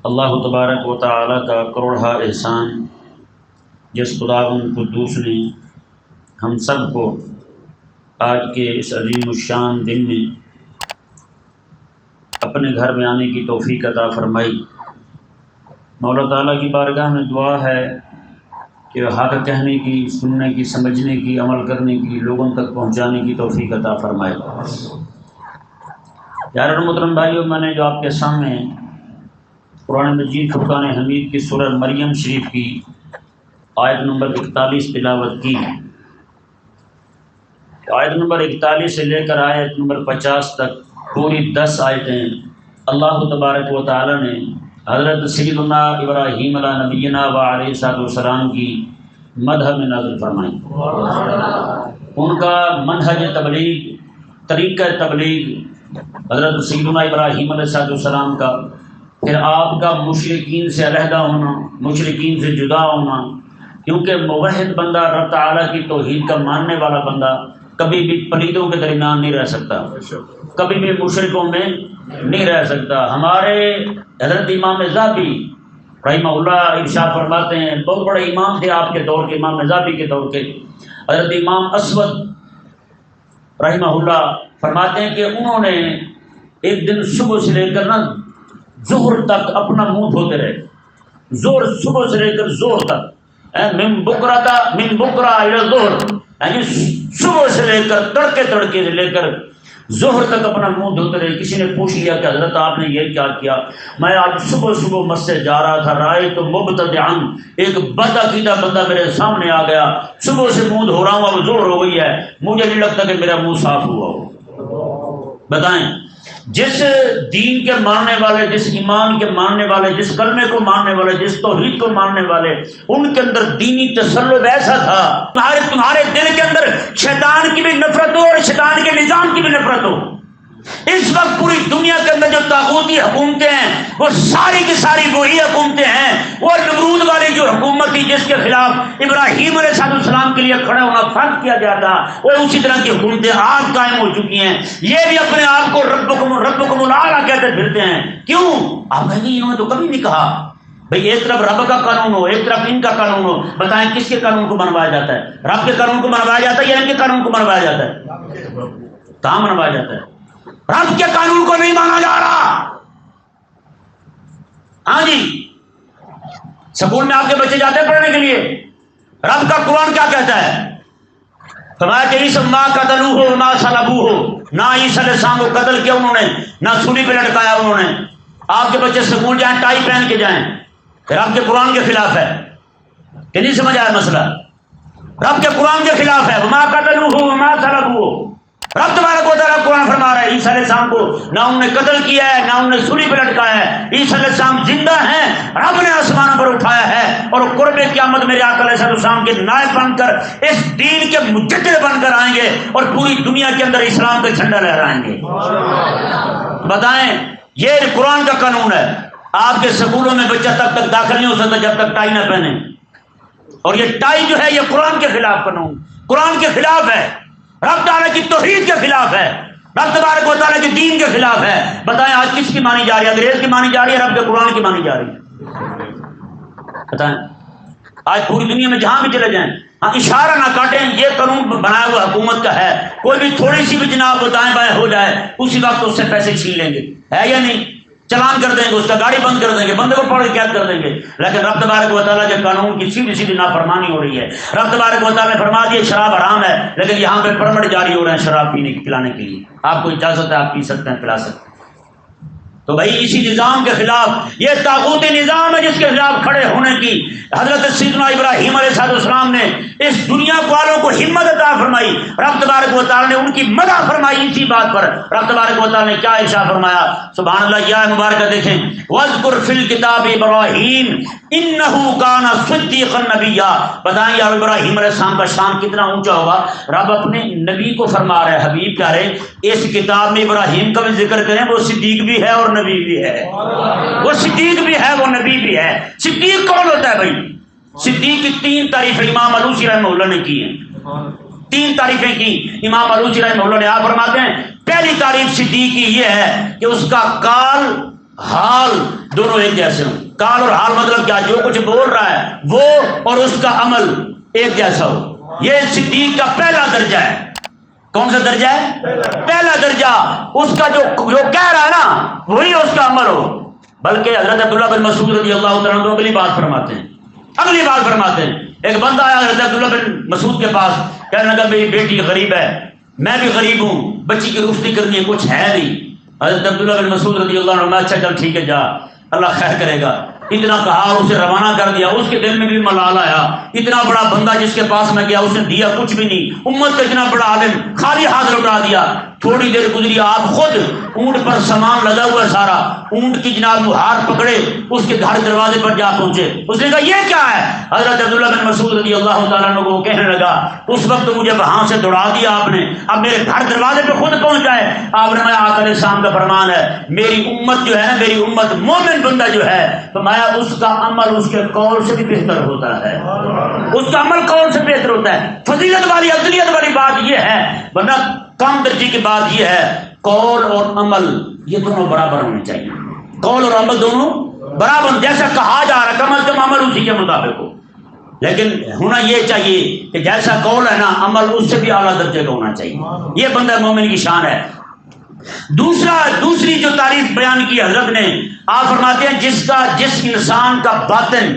اللہ تبارک و تعالیٰ کا کروڑہ احسان جس خداوند قدوس نے ہم سب کو آج کے اس عظیم الشان دن میں اپنے گھر میں آنے کی توفیق عطا فرمائی۔ مولا تعالیٰ کی بارگاہ میں دعا ہے کہ حق کہنے کی، سننے کی، سمجھنے کی، عمل کرنے کی، لوگوں تک پہنچانے کی توفیق عطا فرمائے۔ پیارے اور محترم بھائیوں، میں نے جو آپ کے سامنے قرآن مجید فرقان حمید کی سورہ مریم شریف کی آیت نمبر 41 تلاوت کی۔ آیت نمبر 41 سے لے کر آیت نمبر 50 تک پوری 10 آیتیں اللہ تبارک و تعالی نے حضرت سیدنا ابراہیم علیہ نبینا و علیہ السلام کی مدح میں نازل فرمائیں۔ ان کا منہج تبلیغ، طریقہ تبلیغ حضرت سیدنا ابراہیم علیہ السلام کا، پھر آپ کا مشرکین سے علیحدہ ہونا، مشرکین سے جدا ہونا، کیونکہ موحد بندہ، رب تعالیٰ کی توحید کا ماننے والا بندہ کبھی بھی پلیدوں کے درمیان نہیں رہ سکتا، کبھی بھی مشرکوں میں نہیں رہ سکتا۔ ہمارے حضرت امام ذہبی رحمہ اللہ ارشاد فرماتے ہیں، بہت بڑے امام تھے آپ کے دور کے، امام ذہبی کے دور کے حضرت امام اسود رحمہ اللہ فرماتے ہیں کہ انہوں نے ایک دن صبح سے لے کر ظہر تک اپنا منہ دھوتے رہے، صبح سے لے کر ظہر تک، من بکرہ الی ظہر، یعنی صبح سے لے کر تڑکے سے لے کر ظہر تک اپنا منہ دھوتے رہے۔ کسی نے پوچھ لیا کہ حضرت آپ نے یہ کیا کیا؟ میں آج صبح مسجد جا رہا تھا، رائے تو مبتدعن، ایک بد عقیدہ بندہ میرے سامنے آ گیا، صبح سے منہ دھو رہا ہوں، اب ظہر ہو گئی ہے، مجھے نہیں لگتا کہ میرا منہ صاف ہوا ہو۔ بتائیں، جس دین کے ماننے والے، جس ایمان کے ماننے والے، جس کلمے کو ماننے والے، جس توحید کو ماننے والے، ان کے اندر دینی تسلط ایسا تھا، تمہارے دل کے اندر شیطان کی بھی نفرت ہو اور شیطان کے نظام کی بھی نفرت ہو۔ اس وقت پوری دنیا کے اندر جو طاغوتی حکومتیں ہیں وہ ساری کی ساری وہی حکومتیں ہیں، وہ نمرود والی جو حکومت تھی جس کے خلاف ابراہیم علیہ السلام کے لیے کھڑا ہونا فرض کیا گیا تھا، وہ اسی طرح کی حکومتیں آج قائم ہو چکی ہیں۔ یہ بھی اپنے آپ کو ربکم الاعلی کہتے پھرتے ہیں۔ کیوں؟ آپ کہیں گے انہوں نے تو کبھی نہیں کہا بھئی ایک طرف رب کا قانون ہو، ایک طرف ان کا قانون ہو۔ بتائیں کس کے قانون کو منوایا جاتا ہے؟ رب کے قانون کو منوایا جاتا ہے یا ان کے قانون کو منوایا جاتا ہے؟ کہاں منوایا جاتا ہے؟ رب کے قانون کو نہیں مانا جا رہا۔ ہاں جی، سکول میں آپ کے بچے جاتے ہیں پڑھنے کے لیے، رب کا قرآن کیا کہتا ہے؟ فرمایا کہ عیسی ما قتلوہ ما صلبوہ، نہ عیسی علیہ السلام کو قتل کیا انہوں نے، نہ سولی پہ لٹکایا انہوں نے۔ آپ کے بچے سکول جائیں ٹائی پہن کے جائیں، رب کے قرآن کے خلاف ہے کہ نہیں؟ سمجھ آیا مسئلہ؟ رب کے قرآن کے خلاف ہے۔ وما قتلوہ وما صلبوہ، رب تبارک و تعالیٰ قرآن فرما رہا ہے عیسی علیہ السلام کو نہ انہوں نے قتل کیا ہے، نہ انہوں نے سولی پہ لٹکایا ہے۔ عیسی علیہ السلام زندہ ہیں، رب نے آسمانوں پر اٹھایا ہے، اور قرب قیامت میرے آقا علیہ السلام کے نائب بن کر، اس دین کے مجدد بن کر آئیں گے اور پوری دنیا کے اندر اسلام کا جھنڈا لہرائیں گے۔ بتائیں، یہ قرآن کا قانون ہے۔ آپ کے سکولوں میں بچہ تب تک داخل نہیں ہو سکتا جب تک ٹائی نہ پہنے، اور یہ ٹائی جو ہے یہ قرآن کے خلاف قانون، قرآن کے خلاف ہے، رب تعالیٰ کی توحید کے خلاف ہے، رب تبارک و تعالیٰ کے دین کے خلاف ہے۔ بتائیں آج کس کی مانی جا رہی ہے؟ انگریز کی مانی جا رہی ہے، رب کے قرآن کی مانی جا رہی ہے؟ بتائیں، آج پوری دنیا میں جہاں بھی چلے جائیں، ہاں اشارہ نہ کاٹیں، یہ قانون بنایا ہوا حکومت کا ہے، کوئی بھی تھوڑی سی بھی جناب دائیں بائیں ہو جائے اسی وقت اس سے پیسے چھین لیں گے، ہے یا نہیں؟ چلان کر دیں گے، اس کا گاڑی بند کر دیں گے، بندے کو پکڑ کے قید کر دیں گے۔ لیکن رب تبارک و تعالیٰ کے قانون کی سیدھی نافرمانی ہو رہی ہے۔ رب تبارک و تعالیٰ نے فرما دیا شراب حرام ہے، لیکن یہاں پہ پرمٹ جاری ہو رہے ہیں شراب پینے کی، پلانے کے لیے۔ آپ کو اجازت ہے، آپ پی سکتے ہیں، پلا سکتے ہیں۔ تو بھائی اسی نظام کے خلاف، یہ طاغوتی نظام ہے جس کے خلاف کھڑے ہونے کی حضرت سیدنا ابراہیم علیہ السلام نے اس دنیا والوں کو ہمت عطا فرمائی۔ رب تبارک و تعالیٰ نے ان کی مدح فرمائی اسی بات پر۔ رب تبارک و تعالیٰ نے کیا ارشاد فرمایا؟ سبحان اللہ، یہ مبارکہ دیکھیں، وَاذْكُرْ فِي الْكِتَابِ إِبْرَاهِيمَ إِنَّهُ كَانَ صِدِّيقًا نَبِيًّا۔ بتائیں یا ابراہیم علیہ السلام کا شان کتنا اونچا ہوگا۔ رب اپنے نبی کو فرما رہے، حبیب کہہ رہے اس کتاب میں ابراہیم کا بھی ذکر کریں، وہ صدیق بھی ہے اور نبی بھی ہے، وہ صدیق بھی ہے، وہ نبی بھی ہے۔ صدیق کون ہوتا ہے بھائی؟ صدیق کی 3 تعریفیں امام علوسی رحمہ اللہ نے کی ہیں، 3 تعریفیں کی امام علوسی رحمہ اللہ نے۔ آپ فرماتے ہیں پہلی تعریف صدیق کی یہ ہے کہ اس کا قال حال دونوں ایک جیسے ہوں. قال اور حال مطلب کیا؟ جو کچھ بول رہا ہے وہ اور اس کا عمل ایک جیسا ہو. یہ صدیق کا پہلا درجہ ہے. کون سا درجہ ہے؟ پہلا درجہ. اس کا جو کہہ رہا ہے نا وہی اس کا عمل ہو. بلکہ حضرت عبداللہ بن مسعود رضی اللہ تعالیٰ عنہ اگلی بات فرماتے ہیں. ایک بندہ آیا حضرت عبداللہ بن مسعود کے پاس، کہنے لگا میری بیٹی غریب ہے، میں بھی غریب ہوں، بچی کی رخصتی کرنی ہے، کچھ ہے نہیں. حضرت عبداللہ بن مسعود رضی اللہ عنہ، اچھا چل ٹھیک ہے جا، اللہ خیر کرے گا. اتنا کہا اور اسے روانہ کر دیا. اس کے دل میں بھی ملال آیا، اتنا بڑا بندہ جس کے پاس میں گیا اس نے دیا کچھ بھی نہیں، امت کا اتنا بڑا عالم خالی ہاتھ لوٹا دیا. تھوڑی دیر گزری، آپ خود اونٹ پر سامان لگا ہوا ہے سارا، اونٹ کی جناب ہاتھ پکڑے اس کے گھر دروازے پر جا پہنچے. اس نے کہا یہ کیا ہے؟ حضرت عبداللہ بن مسعود رضی اللہ تعالیٰ عنہ کو کہنے لگا اس وقت مجھے وہاں سے دوڑا دیا آپ نے، اب میرے گھر دروازے پہ خود پہنچ جائے. آپ نے آقا علیہ السلام کا فرمان ہے، میری امت جو ہے نا، میری امت مومن بندہ جو ہے فرمایا اس کا عمل اس کے قول سے بھی بہتر ہوتا ہے. اس کا عمل قول سے بہتر ہوتا ہے. فضیلت والی افضلیت والی بات یہ ہے، ورنہ کم درجے کی بات یہ ہے قول اور عمل یہ دونوں برابر ہونے چاہیے. قول اور عمل دونوں برابر، جیسا کہا جا رہا ہے کم از کم عمل اسی کے مطابق ہو. لیکن ہونا یہ چاہیے کہ جیسا قول ہے نا عمل اس سے بھی اعلیٰ درجے کا ہونا چاہیے. یہ بندہ مومن کی شان ہے. دوسری جو تعریف بیان کی حضرت نے، آپ فرماتے ہیں جس انسان کا باطن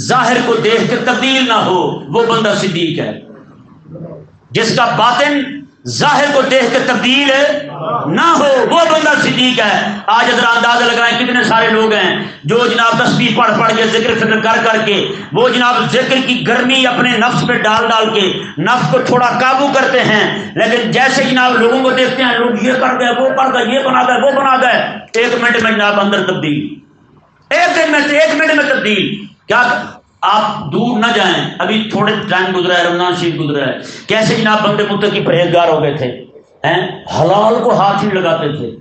ظاہر کو دیکھ کر تبدیل نہ ہو وہ بندہ صدیق ہے. جس کا باطن ظاہر کو دیکھ کر تبدیل نہ ہو وہ بندہ صدیق ہے. آج ذرا اندازہ لگائیں کتنے سارے لوگ ہیں جو جناب تسبیح پڑھ کے ذکر فکر کر کے وہ جناب ذکر کی گرمی اپنے نفس پہ ڈال کے نفس کو تھوڑا قابو کرتے ہیں، لیکن جیسے جناب لوگوں کو دیکھتے ہیں لوگ یہ کر گئے وہ کر گئے یہ بنا گئے وہ بنا گئے، ایک منٹ میں جناب اندر تبدیل، ایک منٹ میں تبدیل. کیا آپ دور نہ جائیں، ابھی تھوڑے ٹائم گزرا ہے، رمضان شریف گزرا ہے، کیسے جناب بندے متقی پرہیزگار ہو گئے تھے، حلال کو ہاتھ نہیں لگاتے تھے.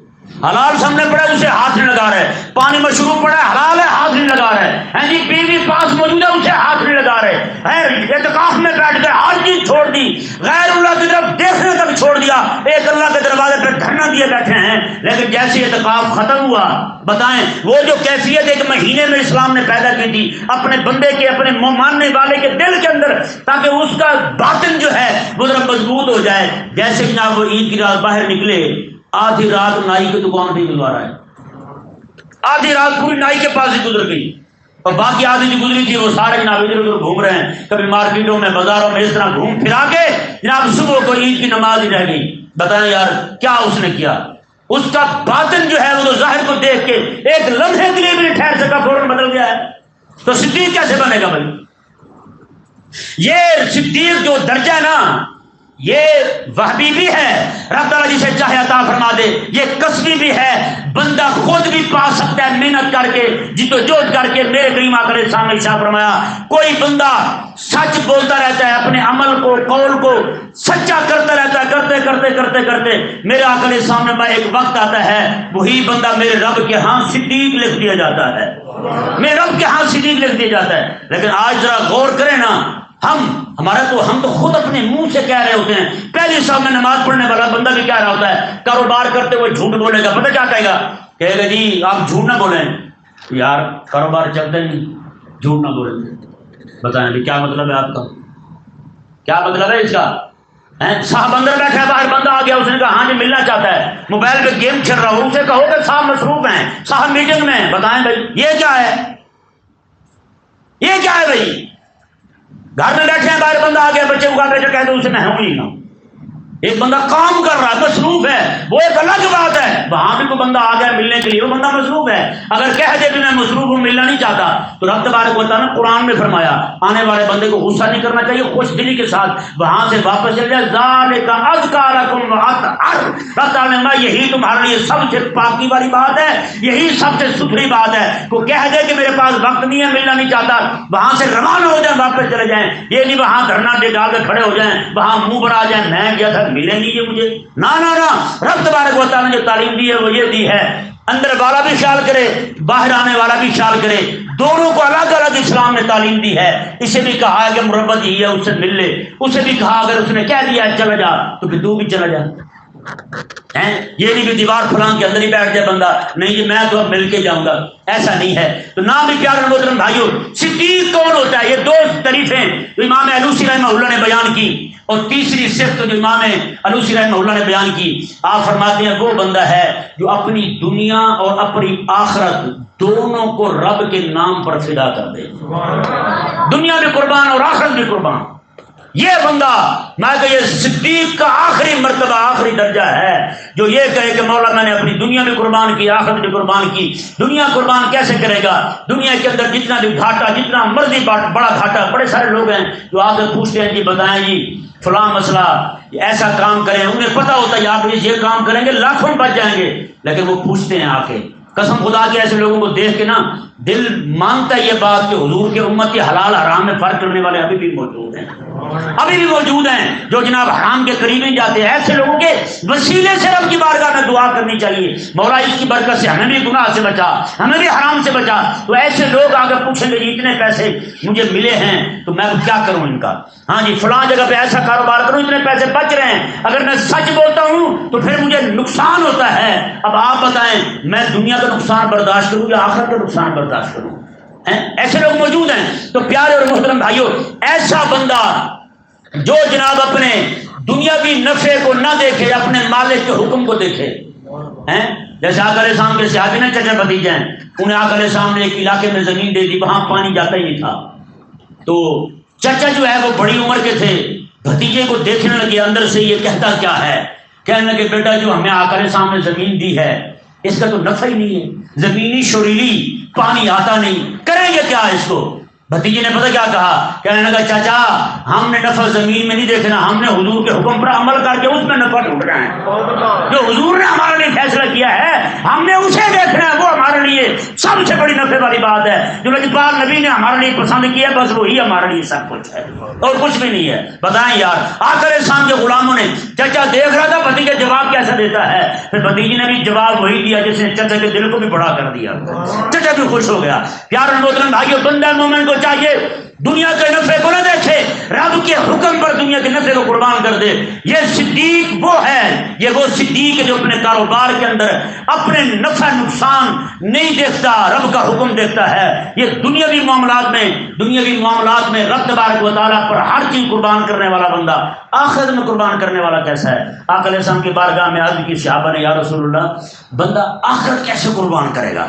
حلال سامنے پڑا ہے اسے ہاتھ نہیں لگا رہے، پانی مشروب پڑا ہے حلال ہے ہاتھ نہیں لگا رہے، جی بیوی پاس موجود ہے اسے ہاتھ نہیں لگا رہے، اعتکاف میں بیٹھ گئے ہر چیز چھوڑ دی، غیر اللہ کی طرف دیکھنے تک چھوڑ دیا، ایک اللہ کے دروازے پہ دھرنا دیے بیٹھے ہیں. لیکن جیسے اعتکاف ختم ہوا، بتائیں وہ جو کیفیت ایک مہینے میں اسلام نے پیدا کی تھی اپنے بندے کے، اپنے ماننے والے کے دل کے اندر، تاکہ اس کا باطن جو ہے وہ ذرا مضبوط ہو جائے. جیسے جناب وہ عید کی رات باہر نکلے، آدھی رات نائی کی دکان پہ گزارا ہے، آدھی رات پوری نائی کے پاس ہی گزر گئی، اور باقی آدھی جو گزری تھی وہ سارے جناب ادھر ادھر گھوم رہے ہیں، کبھی مارکیٹوں میں بازاروں میں اس طرح گھوم پھرا کے جناب صبح کو عید کی نماز ہی رہ گئی. بتائیں یار کیا اس نے کیا؟ اس کا باطن جو ہے وہ تو ظاہر کو دیکھ کے ایک لمحے کے لیے بھی نہیں ٹھہر سکا، فوراً بدل گیا ہے. تو صدیق کیسے بنے گا بھائی؟ یہ صدیق جو درجہ ہے نا یہ وہبی بھی ہے، رب تعالیٰ جسے چاہے عطا فرما دے، یہ کسبی بھی ہے، بندہ خود بھی پا سکتا ہے محنت کر کے جدوجہد کر کے. میرے کریم آقا نے سامنے ارشاد فرمایا کوئی بندہ سچ بولتا رہتا ہے، اپنے عمل کو قول کو سچا کرتا رہتا ہے، کرتے میرے آقا کے سامنے میں ایک وقت آتا ہے وہی بندہ میرے رب کے ہاں صدیق لکھ دیا جاتا ہے، میرے رب کے ہاں صدیق لکھ دیا جاتا ہے. لیکن آج ذرا غور کریں نا، ہم تو خود اپنے منہ سے کہہ رہے ہوتے ہیں. پہلی صاحب میں نماز پڑھنے والا بندہ بھی کہہ رہا ہوتا ہے، کاروبار کرتے ہوئے جھوٹ بولے گا، پتہ کیا کہے گا؟ کہے گا جی آپ جھوٹ نہ بولیں یار، کاروبار چلتے نہیں، جھوٹ نہ بولیں. بتائیں ابھی کیا مطلب ہے آپ کا؟ کیا مطلب ہے اس کا؟ صاحب اندر بیٹھا ہے، باہر بندہ آ گیا، اس نے کہا ہاں جی ملنا چاہتا ہے، موبائل پہ گیم کھیل رہا ہوں، اسے کہو کہ صاحب مصروف ہیں، صاحب میٹنگ میں. بتائیں بھائی یہ کیا ہے؟ یہ کیا ہے بھائی؟ گھر میں بیٹھے ہیں، باہر بندہ آ گیا، بچے کو بیٹھے کہتے اسے میں ہوں ہی نہ. ایک بندہ کام کر رہا ہے، مصروف ہے، وہ ایک الگ بات ہے. وہاں بھی کوئی بندہ آ گیا ملنے کے لیے، وہ بندہ مصروف ہے. اگر کہہ دے کہ میں مصروف ہوں، ملنا نہیں چاہتا، تو رب تبارک و تعالیٰ نے قرآن میں فرمایا آنے والے بندے کو غصہ نہیں کرنا چاہیے، خوش دلی کے ساتھ وہاں سے واپس چل جائے. ذالک ازکیٰ لکم واطہر، رب تعالیٰ نے یہی تمہارے لیے سب سے پاکی والی بات ہے، یہی سب سے ستھری بات ہے. کو کہہ دے کہ میرے پاس وقت نہیں ہے، ملنا نہیں چاہتا، وہاں سے روانہ ہو جائیں، واپس چلے جائیں. یہ نہیں وہاں دھرنا دے ڈال کے کھڑے ہو جائیں، وہاں منہ بنا جائیں میں گیا تھا ملے نہیں یہ مجھے. نہ رب تبارک و تعالیٰ نے جو تعلیم دی ہے وہ یہ دی ہے، اندر والا بھی خیال کرے، باہر آنے والا بھی خیال کرے، دونوں کو الگ الگ اسلام نے تعلیم دی ہے. اسے بھی کہا ہے کہ مربت ہی ہے اس سے مل لے، اسے بھی کہا اگر اس نے کہہ دیا ہے چلا جا تو پھر تو بھی چلا جا. یہ نہیں کہ دیوار فلاں کے اندر ہی بیٹھ جائے بندہ، نہیں جی میں تو اب مل کے جاؤں گا، ایسا نہیں ہے۔ تو نام بھی پیارے محترم بھائیوں، صدیق کون ہوتا ہے؟ یہ دو تعریفیں جو امام علوسی رحمہ اللہ نے بیان کی، اور تیسری صفت جو امام علوسی رحمہ اللہ نے بیان کی، آپ فرماتے ہیں وہ بندہ ہے جو اپنی دنیا اور اپنی آخرت دونوں کو رب کے نام پر فدا کر دے، دنیا بھی قربان اور آخرت بھی قربان۔ یہ بندہ میں کہ یہ صدیق کا آخری مرتبہ، آخری درجہ ہے جو یہ کہے کہ مولا میں نے اپنی دنیا بھی قربان کی، آخرت بھی قربان کی۔ دنیا قربان کیسے کرے گا؟ دنیا کے اندر جتنا بھی گھاٹا، جتنا مرضی بڑا گھاٹا، بڑے سارے لوگ ہیں جو آ کے پوچھتے ہیں جی بتائیں جی فلاں مسئلہ ایسا کام کریں، انہیں پتا ہوتا ہے آپ یہ کام کریں گے لاکھوں بچ جائیں گے، لیکن وہ پوچھتے ہیں آ کے۔ قسم خدا کے ایسے لوگوں کو دیکھ کے نا دل مانتا ہے یہ بات کہ حضور کے امت کے حلال حرام میں فرق کرنے والے ابھی بھی موجود ہیں، ابھی بھی موجود ہیں جو جناب حرام کے قریب نہیں جاتے ہیں۔ ایسے لوگوں کے وسیلے سے رب کی بارگاہ میں دعا کرنی چاہیے، مولا اس کی برکت سے ہمیں بھی گناہ سے بچا، ہمیں بھی حرام سے بچا۔ تو ایسے لوگ آگے پوچھیں گے جی اتنے پیسے مجھے ملے ہیں تو میں کیا کروں ان کا، ہاں جی فلاں جگہ پہ ایسا کاروبار کروں اتنے پیسے بچ رہے ہیں، اگر میں سچ بولتا ہوں تو پھر مجھے نقصان ہوتا ہے۔ اب آپ بتائیں میں دنیا کا نقصان برداشت کروں یا آخرت کا نقصان برداشت کروں؟ ایسے لوگ موجود ہیں۔ تو پیارے اور محترم بھائیوں، ایسا بندہ جو جناب اپنے دنیاوی نفع کو نہ دیکھے، اپنے مالک کے حکم کو دیکھے، جیسے آقا علیہ السلام کے صحابی نا چچا بھتیجے ہیں، انہیں آقا علیہ السلام نے ایک علاقے میں زمین دے دی، وہاں پانی جاتا ہی نہیں تھا۔ تو چچا جو ہے وہ بڑی عمر کے تھے، بھتیجے کو دیکھنے لگے اندر سے یہ کہتا کیا ہے، کہنے لگے بیٹا جو ہمیں آقا علیہ السلام نے زمین دی ہے اس کا تو نفع ہی نہیں ہے، زمینی شوریلی پانی آتا نہیں، کریں گے کیا اس کو؟ بھتیجے نے پتہ کیا کہا، کہنے لگا چاچا ہم نے نفع زمین میں نہیں دیکھنا، ہم نے حضور کے حکم پر عمل کر کے اس میں نفع ڈھونڈنا ہے۔ جو حضور نے ہمارے لیے فیصلہ کیا ہے ہم نے اسے دیکھنا ہے، وہ ہمارے لیے سب سے بڑی نفع والی بات ہے۔ جو لجپال نبی نے ہمارے لیے پسند کیا بس وہی ہمارے لیے سب کچھ ہے اور کچھ بھی نہیں ہے۔ بتائیں یار، آقا علیہ السلام کے غلاموں نے، چچا دیکھ رہا تھا بھتیجا جواب کیسا دیتا ہے، پھر بھتیجے نے بھی جواب وہی دیا جس نے چچا کے دل کو بھی بڑا کر دیا، چچا بھی خوش ہو گیا۔ پیارے محترم بھائیو، بندہ مومن کو چاہیے دنیا کے نفع کو نہ دیکھے، رب کے حکم پر دنیا کے نفع کو قربان کر دے۔ یہ صدیق وہ ہے، یہ وہ صدیق ہے جو اپنے کاروبار کے اندر اپنے نفع نقصان نہیں دیکھتا، رب کا حکم دیکھتا ہے۔ یہ دنیاوی معاملات میں رب تبارک و تعالیٰ پر ہر چیز قربان کرنے والا بندہ آخرت میں قربان کرنے والا کیسا ہے؟ آقا علیہ السلام کی بارگاہ میں عرض کی صحابہ نے، یا رسول اللہ بندہ آخرت کیسے قربان کرے گا؟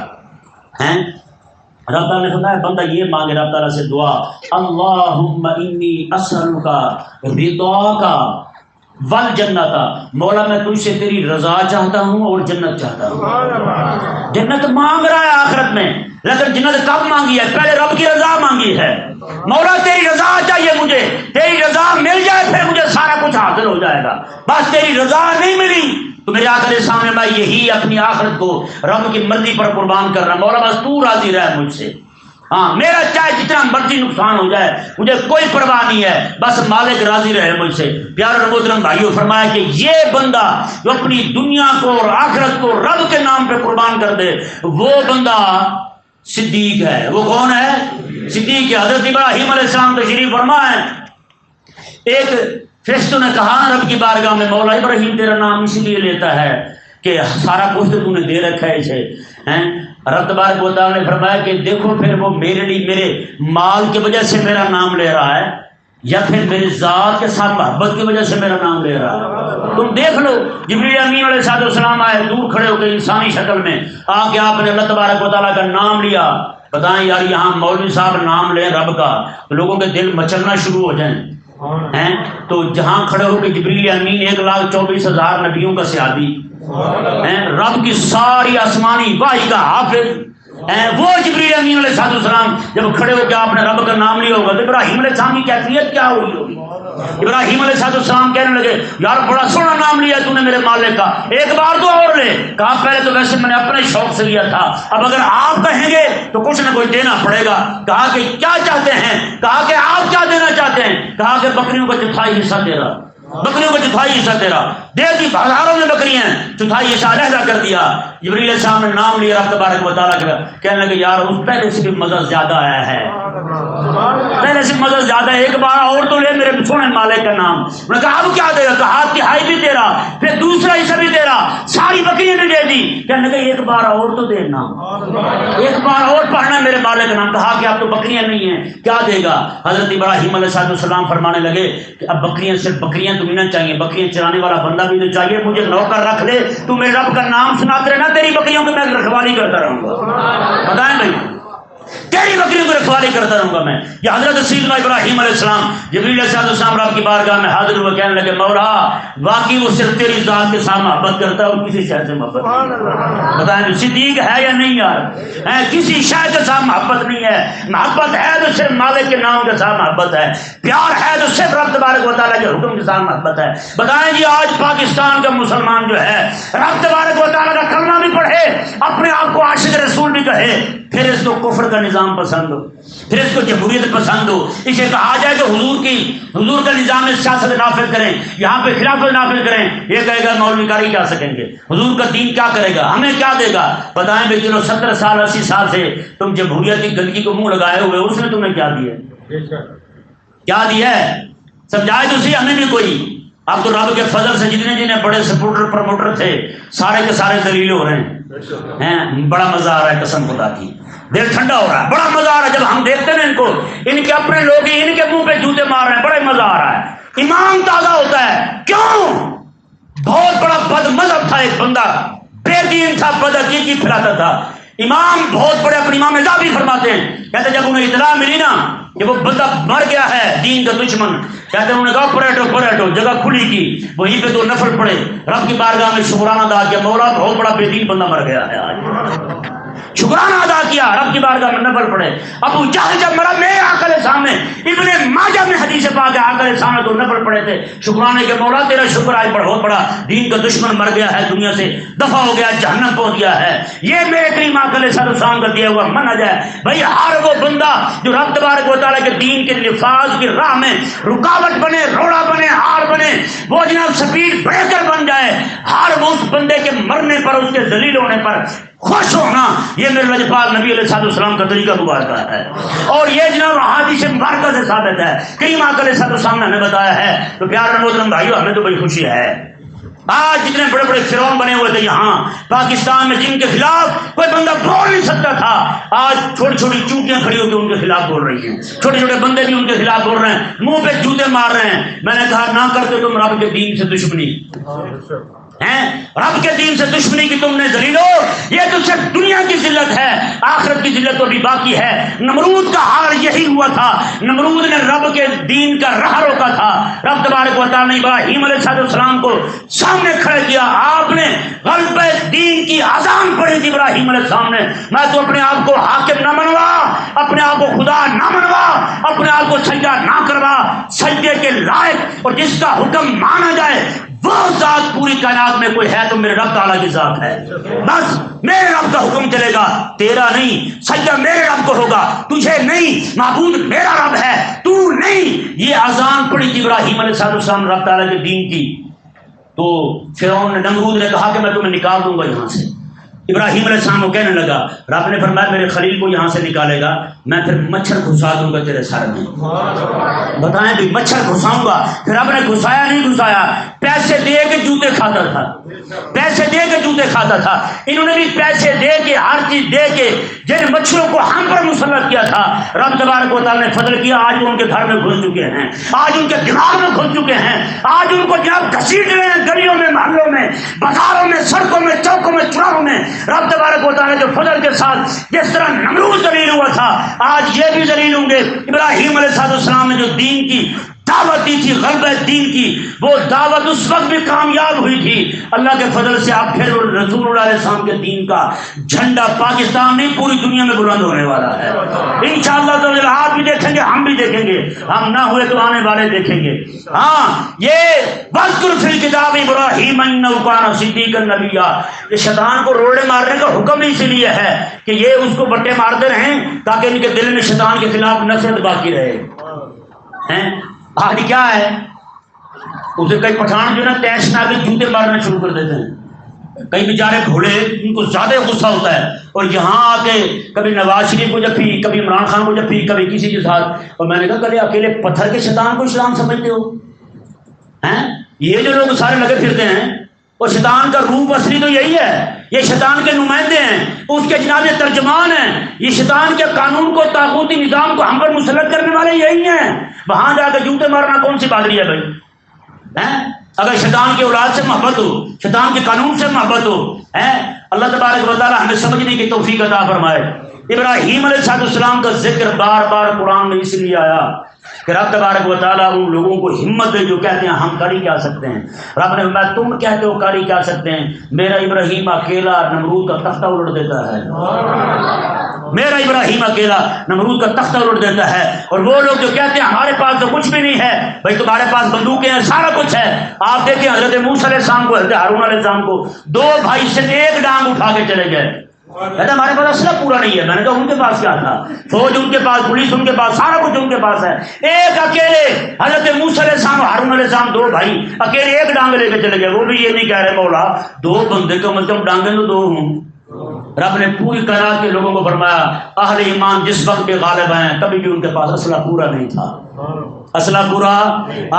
رب تعالیٰ نے فرمایا بندہ یہ مانگے رب تعالیٰ سے دعا، اللہم انی اسألک رضاک والجنت، مولا میں تجھ سے تیری رضا چاہتا ہوں اور جنت چاہتا ہوں۔ جنت مانگ رہا ہے آخرت میں، لیکن جنت کب مانگی ہے؟ پہلے رب کی رضا مانگی ہے۔ مولا تیری رضا چاہیے مجھے، تیری رضا مل جائے پھر مجھے سارا کچھ حاصل ہو جائے گا، بس تیری رضا نہیں ملی تو میرے آقا کے سامنے میں یہی اپنی آخرت کو رب کی مرضی پر قربان کر رہا ہوں، مولا بس تو راضی رہ مجھ سے، ہاں میرا چاہے جتنا مرضی نقصان ہو جائے مجھے کوئی پرواہ نہیں ہے، بس مالک راضی رہے مجھ سے۔ پیارے محترم بھائیو، فرمایا کہ یہ بندہ جو اپنی دنیا کو اور آخرت کو رب کے نام پہ قربان کر دے وہ بندہ صدیق ہے۔ وہ کون ہے؟ صدیق ہے۔ حضرت ابراہیم علیہ السلام تشریف فرما ہے، ایک فرشتوں نے کہا رب کی بارگاہ میں، مولا ابراہیم تیرا نام اس لیے لیتا ہے کہ سارا کچھ تو نے دے رکھا ہے اسے۔ رب تبارک و تعالیٰ نے فرمایا کہ دیکھو پھر وہ میرے لیے میرے مال کی وجہ سے میرا نام لے رہا ہے یا پھر میری ذات کے ساتھ محبت کی وجہ سے میرا نام لے رہا ہے، تم دیکھ لو۔ جبریل امین علیہ السلام آئے دور کھڑے ہو کے انسانی شکل میں، آ کے آپ نے اللہ تبارک و تعالیٰ کا نام لیا۔ بتائیں یار، یہاں مولوی صاحب نام لیں رب کا تو لوگوں کے دل مچلنا شروع ہو جائیں، تو جہاں کھڑے ہو کے جبریل امین 1,24,000 نبیوں کا صحابی، رب کی ساری آسمانی وحی کا حافظ، وہ جبریل امین علیہ السلام جب کھڑے ہو کے آپ نے رب کا نام لیا ہوگا تو ابراہیم علیہ السلام کی کیفیت کیا ہوئی ہوگی؟ ابراہیم علیہ السلام کہنے لگے یار بڑا سونا نام لیا تو نے میرے مالک کا، ایک بار تو اور لے۔ کہا پہلے تو ویسے میں نے اپنے شوق سے لیا تھا، اب اگر آپ کہیں گے تو کچھ نہ کچھ دینا پڑے گا۔ کہا کہ کیا چاہتے ہیں؟ کہا کہ آپ کیا دینا چاہتے ہیں؟ کہا کہ بکریوں کا چوتھائی حصہ دے رہا، بکریوں کا چوتھائی حصہ دے رہا، دے دی، ہزاروں میں بکریاں، چوتھائی حصہ علیحدہ کر دیا۔ جبریل علیہ السلام نے نام لیا رب تبارک و تعالیٰ کا، کہنے لگے یار اس پہلے سے بھی مزہ زیادہ آیا ہے، پہلے سے مزہ زیادہ ہے، ایک بار اور تو لے میرے سونے مالک کا نام۔ انہوں نے کہا اب کیا دے گا؟ کہا تہائی بھی تیرا، پھر دوسرا حصہ بکریاں بھی دے دی. کہنے لگے ایک بار اور تو دینا, ایک بار اور پڑھنا میرے مالک کا نام. کہا کہ اب تو بکریاں نہیں ہیں, کیا دے گا؟ حضرت ابراہیم علیہ السلام فرمانے لگے کہ اب بکریاں صرف بکریاں تو نہیں چاہیے, بکریاں چرانے والا بندہ بھی تو چاہیے. مجھے نوکر رکھ لے, تو میرے رب کا نام سناتے رہنا, تیری بکریوں کی میں رکھوالی کرتا رہوں گا. بتائیں بھائی, تیری بکریوں کو رکھوالی کرتا رہوں گا میں. یہ حضرت سیدنا ابراہیم علیہ السلام جبریل علیہ السلام رب کی بارگاہ میں حاضر ہوئے, کہنے لگے مولا واقعی وہ صرف تیری ذات کے ساتھ محبت کرتا ہے اور کسی شے سے محبت نہیں. بتائیں صدیق ہے یا نہیں یار؟ کسی شے کے ساتھ محبت نہیں ہے. محبت ہے تو صرف مالک کے نام کے ساتھ محبت ہے, پیار ہے تو صرف رب تبارک و تعالیٰ کے حکم کے ساتھ محبت ہے. بتائیں جی آج پاکستان کا مسلمان جو ہے رب تبارک و تعالیٰ کا کلمہ بھی پڑھے, اپنے آپ کو عاشق رسول بھی کہے, پھر اس کو کفر کا نظام پسند ہو, پھر اس کو جمہوریت پسند ہو, اسے کہا جائے کہ حضور کا نظام سیاست نافذ کریں, یہاں پہ خلافت نافذ کریں, یہ کہے گا مولوی کاری کیا سکیں گے, حضور کا دین کیا کرے گا, ہمیں کیا دے گا؟ بتائیں بھائی چلو 70 سال 80 سال سے تم جمہوریت کی گندگی کو منہ لگائے ہوئے, اس نے تمہیں کیا دیا, کیا دیا ہے؟ سمجھائے تو سی ہمیں بھی کوئی. اب تو رب کے فضل سے جتنے بڑے سپورٹر پروموٹر تھے سارے کے سارے ذلیل ہو رہے ہیں. بڑا مزہ آ رہا ہے قسم خدا کی, دل ٹھنڈا ہو رہا ہے, بڑا مزہ آ رہا ہے جب ہم دیکھتے ہیں ان کو, ان کے اپنے لوگ ہی ان کے منہ پہ جوتے مار رہے ہیں, بڑا مزہ آ رہا ہے. ایمان تازہ ہوتا ہے. کیوں؟ بہت بڑا بد مذہب تھا ایک بندہ, بے دین تھا, بد عقیدگی پھیلاتا تھا. امام بہت بڑے اپنے امام ذہبی فرماتے ہیں, کہتے جب انہیں اطلاع ملی نا کہ وہ بندہ مر گیا ہے دین کا دشمن, کہتے انہوں نے کہا پلٹو جگہ کھلی کی, وہیں پہ تو نفل پڑے, رب کی بارگاہ میں شکرانہ ادا کیا, مولا بہت بڑا بے دین بندہ مر گیا ہے آج. شکرانہ ادا کیا, رب کی بارگاہ میں نفل پڑے. ابو جہل جب مرا میرے آقا کے سامنے, ابن ماجہ میں حدیث پاک ہے آقا کے سامنے تو نفل پڑے تھے شکرانے کے, مولا تیرا شکر آج بہت بڑا دین کا دشمن مر گیا ہے, دنیا سے دفع ہو گیا, جہنم پہنچ گیا ہے. یہ میرے کریم آقا علیہ السلام کا دیا ہوا منہج ہے. بھائی ہر وہ بندہ جو رب تبارک و تعالیٰ کے دین کے نفاذ کی راہ میں رکاوٹ بنے, روڑا بنے, ہار بنے, وہ جناب سپیڈ بریکر بن جائے, ہر وہ اس بندے کے مرنے پر, اس کے ذلیل ہونے پر خوش ہونا, یہ میرے لجپال نبی علیہ السلام کا طریقہ مبارکہ ہے. اور یہ جناب حدیث مبارکہ سے ثابت ہے, کریم آقا علیہ السلام نے ہمیں بتایا ہے. تو پیارے محترم بھائیو, ہمیں تو بڑی خوشی ہے. آج جتنے بڑے بڑے فرعون بنے ہوئے تھے یہاں پاکستان میں, جن کے خلاف کوئی بندہ بول نہیں سکتا تھا, آج چھوٹی چھوٹی چونٹیاں کھڑی ہو کے ان کے خلاف بول رہی ہیں, چھوٹے چھوٹے بندے بھی ان کے خلاف بول رہے ہیں, منہ پہ جوتے مار رہے ہیں. میں نے کہا نہ کرتے تم رب کے دین سے دشمنی, رب کے دین سے دشمنی کی تم نے ذلیلو, یہ تو صرف دنیا کی ذلت ہے, آخرت کی ذلت تو بھی باقی ہے. نمرود کا حال یہی ہوا تھا, نمرود نے رب کے دین کا راہ روکا تھا. رب تبارک و تعالیٰ نے ابراہیم علیہ السلام کو سامنے کھڑے کیا, آپ نے غلب دین کی اذان پڑھی تھی ابراہیم علیہ السلام نے, میں تو اپنے آپ کو حاکم نہ منوا, اپنے آپ کو خدا نہ منوا, اپنے آپ کو سجدہ نہ کروا, سجدے کے لائق اور جس کا حکم مانا جائے وہ ذات پوری کائنات میں کوئی ہے تو میرے رب تعالیٰ کی ذات ہے. بس میرے رب کا حکم چلے گا, تیرا نہیں. سجدہ میرے رب کو ہوگا, تجھے نہیں. معبود میرا رب ہے, تو نہیں. یہ اذان پڑھی تھی ابراہیم علیہ السلام رب تعالیٰ کے دین کی. تو فرعون نے, نمرود نے کہا کہ میں تمہیں نکال دوں گا یہاں سے. ابراہیم علیہ السلام کو کہنے لگا, رب نے فرمایا میرے خلیل کو یہاں سے نکالے گا, میں پھر مچھر گھسا دوں گا تیرے سر میں. بتائیں بھی مچھر گھساؤں گا. پھر رب نے گھسایا نہیں گھسایا, پیسے دے کے جوتے کھاتا تھا, پیسے دے کے جوتے کھاتا تھا. انہوں نے بھی پیسے دے کے, ہر چیز دے کے جن مچھروں کو ہم پر مسلط کیا تھا, رب تبارک و تعالیٰ نے فضل کیا, آج ان کے گھر میں گھس چکے ہیں, آج ان کے دماغ میں گھس چکے ہیں, آج ان کو جناب گھسیٹ رہے ہیں گلیوں میں, محلوں میں, بازاروں میں, سڑکوں میں, چوکوں میں, چوراہوں میں. رب تبارک و تعالیٰ کے فضل کے ساتھ جس طرح نمرود ذلیل ہوا تھا, آج یہ بھی ذلیل ہوں گے. ابراہیم علیہ السلام نے جو دین کی دعوت دی تھی, غلبہ دین کی, وہ دعوت اس وقت بھی کامیاب ہوئی تھی. اللہ کے فضل سے اب پھر رسول اللہ علیہ السلام کے دین کا جھنڈا پاکستان نہیں پوری دنیا میں بلند ہونے والا ہے انشاءاللہ. تو آپ بھی دیکھیں گے, ہم بھی دیکھیں گے, ہم نہ ہوئے تو آنے والے دیکھیں گے. ہاں, یہ وذکر فی الکتاب ابراہیم انہ کان صدیقا نبیا, یہ شیطان کو روڑے مارنے کا حکم اسی لیے ہے کہ یہ اس کو بٹے مارتے رہیں تاکہ ان کے دل میں شیطان کے خلاف نفرت باقی رہے. آج کیا ہے, اسے کئی پٹھان جو نا تیش نہ کے جوتے مارنا شروع کر دیتے ہیں. کئی بیچارے گھوڑے, ان کو زیادہ غصہ ہوتا ہے, اور یہاں آ کے کبھی نواز شریف کو جفی, کبھی عمران خان کو جفی, کبھی کسی کے ساتھ. اور میں نے کہا کبھی اکیلے پتھر کے شیطان کو اسلام سمجھتے ہو ہیں؟ یہ جو لوگ سارے لگے پھرتے ہیں, اور شیطان کا روپ اصلی تو یہی ہے، یہ شیطان کے نمائندے ہیں، اس کے جناب ترجمان ہیں، یہ شیطان کے قانون کو، طاغوتی نظام کو ہم پر مسلط کرنے والے یہی ہیں۔ وہاں جا کے جوتے مارنا کون سی بادری ہے بھائی؟ اگر شیطان کی اولاد سے محبت ہو، شیطان کے قانون سے محبت ہو، اللہ تبارک و تعالی ہمیں سمجھنے کی توفیق عطا فرمائے۔ ابراہیم علیہ السلام کا ذکر بار بار قرآن میں اس لیے آیا کہ رب تبارک و تعالیٰ ان لوگوں کو ہمت دے جو کہتے ہیں ہم کر ہی کیا سکتے ہیں۔ رب نے فرمایا تم کہتے ہو کر ہی کیا سکتے ہیں، میرا ابراہیم اکیلا نمرود کا تختہ الٹ دیتا ہے، میرا ابراہیم اکیلا نمرود کا تختہ الٹ دیتا ہے۔ اور وہ لوگ جو کہتے ہیں ہمارے پاس تو کچھ بھی نہیں ہے، بھائی تمہارے پاس بندوقیں ہیں، سارا کچھ ہے۔ آپ دیکھیں حضرت موسیٰ علیہ السلام کو، حضرت ہارون علیہ السلام کو دو بھائی سے ایک ڈانگ اٹھا کے چلے گئے، کہتے ہمارے پاس اسلحہ پورا نہیں ہے۔ میں نے کہا ان کے پاس کیا تھا؟ فوج ان کے پاس، پولیس ان کے پاس، سارا کچھ ان کے پاس ہے۔ ایک اکیلے حضرت موسیٰ علیہ السلام، ہارون علیہ السلام، دو بھائی اکیلے ایک ڈانگ لے کے چلے گئے۔ وہ بھی یہ نہیں کہہ رہے مولا دو بندے کا مطلب ڈانگیں تو دو ہوں۔ رب نے پوری کائنات کے لوگوں کو فرمایا اہل ایمان جس وقت بھی غالب ہیں کبھی بھی ان کے پاس اسلحہ پورا نہیں تھا، اسلحہ پورا۔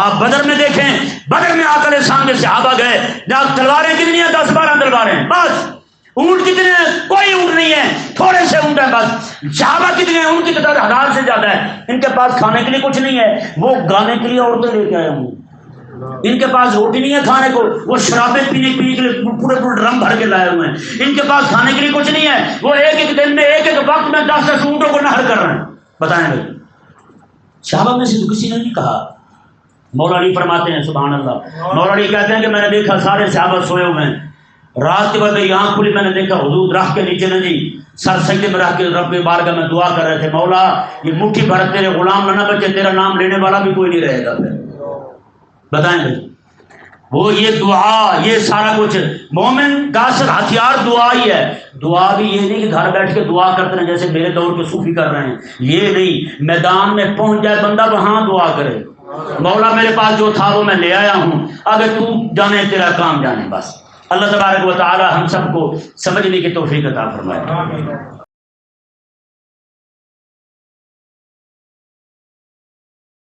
آپ بدر میں دیکھیں، بدر میں آقا علیہ السلام کے صحابہ گئے، جہاں تلواریں کتنی ہیں؟ 10-12 تلواریں بس۔ اونٹ کتنے ہیں؟ کوئی اونٹ نہیں ہے، تھوڑے سے اونٹ ہیں بس۔ صحابہ کتنے ہیں؟ ان کی تعداد 1000 سے زیادہ ہے۔ ان کے پاس کھانے کے لیے کچھ نہیں ہے، وہ گانے کے لیے عورتیں لے کے آئے ہوں۔ ان کے پاس روٹی نہیں ہے کھانے کو، وہ شرابیں پینے کے لیے پورے ڈرم بھر کے لائے ہوئے ہیں۔ ان کے پاس کھانے کے لیے کچھ نہیں ہے، وہ ایک ایک دن میں ایک ایک وقت میں 10-10 اونٹوں کو نہر کر رہے ہیں۔ بتائیں بھائی، صحابہ میں سے تو کسی نے نہیں کہا۔ مولا علی فرماتے ہیں سبحان اللہ، مولا علی کہتے ہیں کہ میں نے دیکھا سارے صحابہ سوئے ہوئے ہیں، رات کے بعد میری آنکھ کھلی، میں نے دیکھا حضور درخت کے نیچے نے جی سر سجدے میں رکھ کے رب کے بارگاہ میں دعا کر رہے تھے، مولا یہ مٹھی بھر تیرے غلام نہ بچے، تیرا نام لینے والا بھی کوئی نہیں رہے گا۔ بتائیں بھائی، وہ یہ دعا، یہ سارا کچھ مومن کا اصل ہتھیار دعا ہی ہے۔ دعا بھی یہ نہیں کہ گھر بیٹھ کے دعا کرتے ہیں جیسے میرے دور کے صوفی کر رہے ہیں، یہ نہیں، میدان میں پہنچ جائے بندہ وہاں دعا کرے، مولا میرے پاس جو تھا وہ میں لے آیا ہوں، اگر تو جانے تیرا کام جانے۔ بس اللہ تبارک و تعالی ہم سب کو سمجھنے کی توفیق عطا فرمائے۔